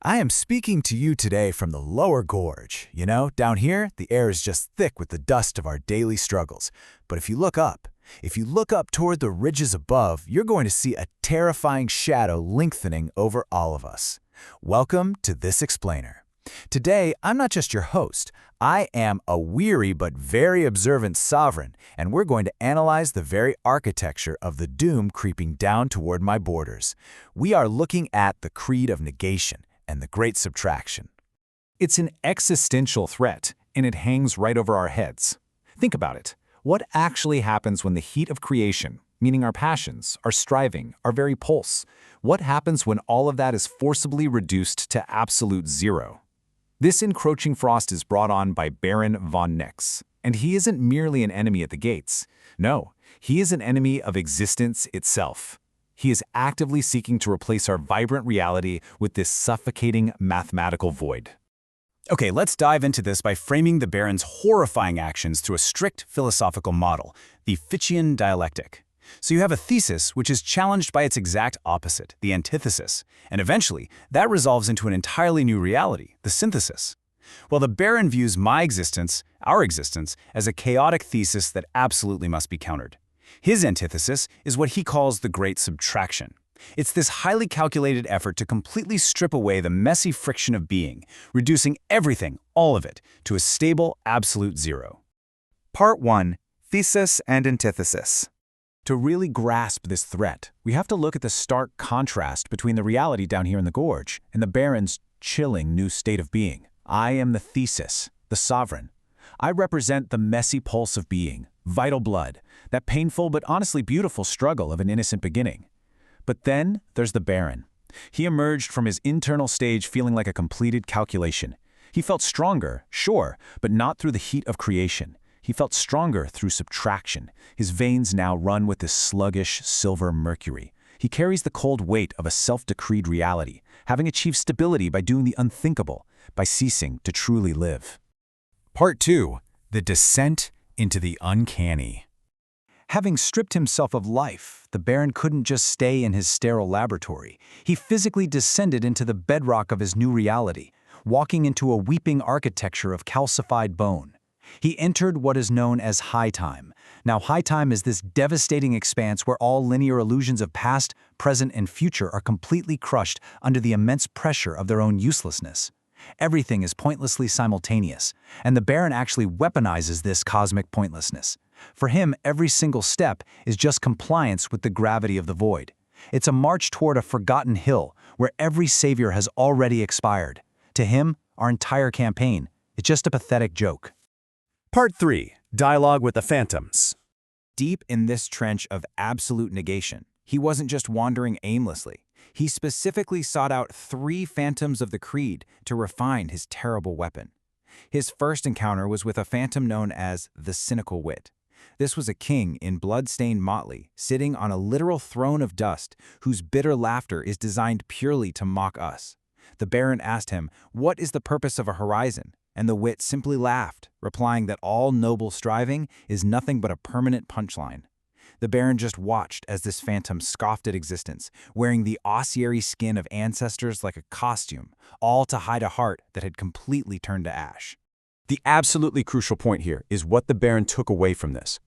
I am speaking to you today from the lower gorge. Down here, the air is just thick with the dust of our daily struggles. But if you look up toward the ridges above, you're going to see a terrifying shadow lengthening over all of us. Welcome to This Explainer. Today, I'm not just your host. I am a weary but very observant sovereign, and we're going to analyze the very architecture of the doom creeping down toward my borders. We are looking at the creed of negation and the great subtraction. It's an existential threat, and it hangs right over our heads. Think about it. What actually happens when the heat of creation, meaning our passions, our striving, our very pulse, what happens when all of that is forcibly reduced to absolute zero? This encroaching frost is brought on by Baron von Nix, and he isn't merely an enemy at the gates. No, he is an enemy of existence itself. He is actively seeking to replace our vibrant reality with this suffocating mathematical void. Okay, let's dive into this by framing the Baron's horrifying actions through a strict philosophical model, the Fichtean dialectic. So you have a thesis which is challenged by its exact opposite, the antithesis, and eventually that resolves into an entirely new reality, the synthesis. Well, the Baron views my existence, our existence, as a chaotic thesis that absolutely must be countered. His antithesis is what he calls the great subtraction. It's this highly calculated effort to completely strip away the messy friction of being, reducing everything, all of it, to a stable, absolute zero. Part 1. Thesis and Antithesis. To really grasp this threat, we have to look at the stark contrast between the reality down here in the gorge and the Baron's chilling new state of being. I am the thesis, the sovereign. I represent the messy pulse of being, vital blood, that painful but honestly beautiful struggle of an innocent beginning. But then there's the Baron. He emerged from his internal stage feeling like a completed calculation. He felt stronger, sure, but not through the heat of creation. He felt stronger through subtraction. His veins now run with this sluggish silver mercury. He carries the cold weight of a self-decreed reality, having achieved stability by doing the unthinkable, by ceasing to truly live. Part 2. The descent into the uncanny. Having stripped himself of life, the Baron couldn't just stay in his sterile laboratory. He physically descended into the bedrock of his new reality, walking into a weeping architecture of calcified bone. He entered what is known as high time. Now, high time is this devastating expanse where all linear illusions of past, present, and future are completely crushed under the immense pressure of their own uselessness. Everything is pointlessly simultaneous, and the Baron actually weaponizes this cosmic pointlessness. For him, every single step is just compliance with the gravity of the void. It's a march toward a forgotten hill where every savior has already expired. To him, our entire campaign is just a pathetic joke. Part 3. Dialogue with the Phantoms. Deep in this trench of absolute negation, he wasn't just wandering aimlessly. He specifically sought out 3 phantoms of the creed to refine his terrible weapon. His first encounter was with a phantom known as the Cynical Wit. This was a king in blood-stained motley, sitting on a literal throne of dust, whose bitter laughter is designed purely to mock us. The Baron asked him, "What is the purpose of a horizon?" And the wit simply laughed, replying that all noble striving is nothing but a permanent punchline. The Baron just watched as this phantom scoffed at existence, wearing the ossuary skin of ancestors like a costume, all to hide a heart that had completely turned to ash. The absolutely crucial point here is what the Baron took away from this.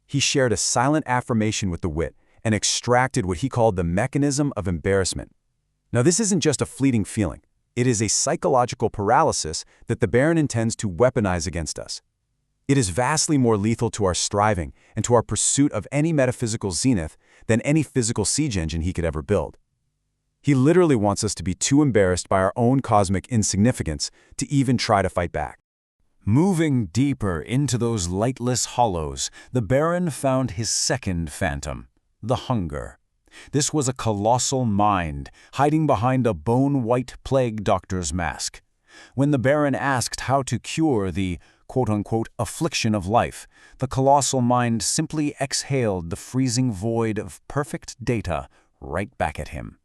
He shared a silent affirmation with the wit and extracted what he called the mechanism of embarrassment. Now, this isn't just a fleeting feeling. It is a psychological paralysis that the Baron intends to weaponize against us. It is vastly more lethal to our striving and to our pursuit of any metaphysical zenith than any physical siege engine he could ever build. He literally wants us to be too embarrassed by our own cosmic insignificance to even try to fight back. Moving deeper into those lightless hollows, the Baron found his second phantom, the hunger. This was a colossal mind, hiding behind a bone-white plague doctor's mask. When the Baron asked how to cure the quote-unquote affliction of life, the colossal mind simply exhaled the freezing void of perfect data right back at him.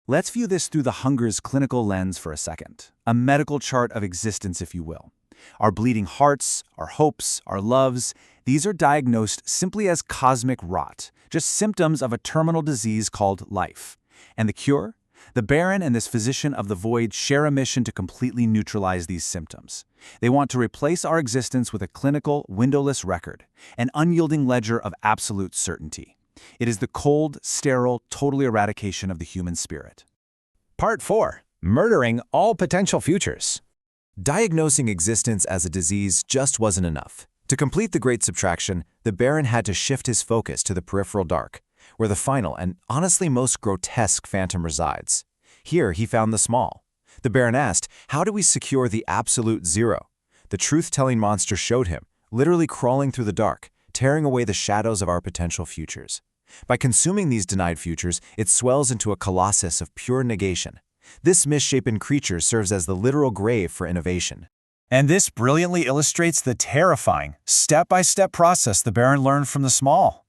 Let's view this through the hunger's clinical lens for a second, a medical chart of existence, if you will. Our bleeding hearts, our hopes, our loves, these are diagnosed simply as cosmic rot, just symptoms of a terminal disease called life. And the cure? The Baron and this physician of the void share a mission to completely neutralize these symptoms. They want to replace our existence with a clinical, windowless record, an unyielding ledger of absolute certainty. It is the cold, sterile, total eradication of the human spirit. Part 4. Murdering all potential futures. Diagnosing existence as a disease just wasn't enough. To complete the Great Subtraction, the Baron had to shift his focus to the peripheral dark, where the final and honestly most grotesque phantom resides. Here he found the small. The Baron asked, how do we secure the absolute zero? The truth-telling monster showed him, literally crawling through the dark, tearing away the shadows of our potential futures. By consuming these denied futures, it swells into a colossus of pure negation. This misshapen creature serves as the literal grave for innovation. And this brilliantly illustrates the terrifying, step-by-step process the Baron learned from the small.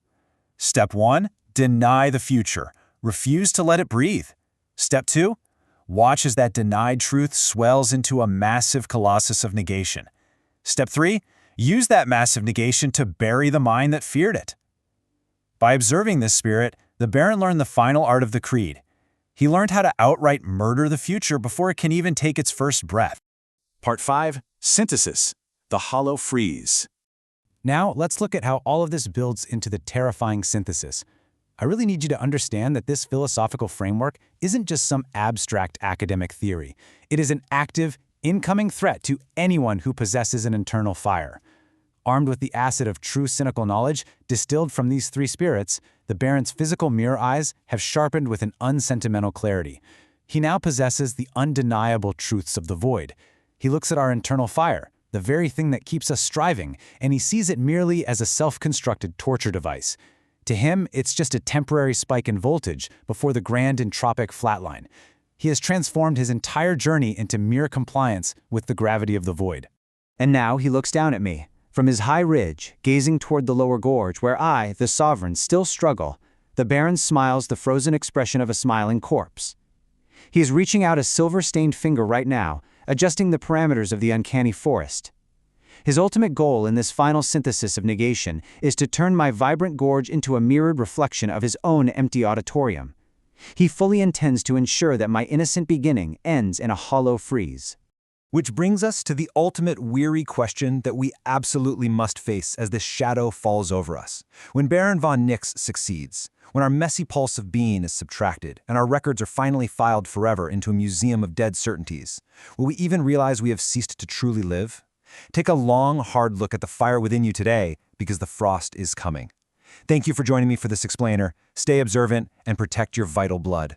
Step 1. Deny the future. Refuse to let it breathe. Step 2. Watch as that denied truth swells into a massive colossus of negation. Step 3. Use that massive negation to bury the mind that feared it. By observing this spirit, the Baron learned the final art of the creed. He learned how to outright murder the future before it can even take its first breath. Part 5. Synthesis. The hollow freeze. Now, let's look at how all of this builds into the terrifying synthesis. I really need you to understand that this philosophical framework isn't just some abstract academic theory. It is an active, incoming threat to anyone who possesses an internal fire. Armed with the acid of true cynical knowledge distilled from these three spirits, the Baron's physical mirror eyes have sharpened with an unsentimental clarity. He now possesses the undeniable truths of the void. He looks at our internal fire, the very thing that keeps us striving, and he sees it merely as a self-constructed torture device. To him, it's just a temporary spike in voltage before the grand entropic flatline. He has transformed his entire journey into mere compliance with the gravity of the void. And now he looks down at me, from his high ridge, gazing toward the lower gorge where I, the sovereign, still struggle. The Baron smiles the frozen expression of a smiling corpse. He is reaching out a silver-stained finger right now, adjusting the parameters of the uncanny forest. His ultimate goal in this final synthesis of negation is to turn my vibrant gorge into a mirrored reflection of his own empty auditorium. He fully intends to ensure that my innocent beginning ends in a hollow freeze. Which brings us to the ultimate weary question that we absolutely must face as this shadow falls over us. When Baron von Nix succeeds, when our messy pulse of being is subtracted and our records are finally filed forever into a museum of dead certainties, will we even realize we have ceased to truly live? Take a long, hard look at the fire within you today, because the frost is coming. Thank you for joining me for this explainer. Stay observant and protect your vital blood.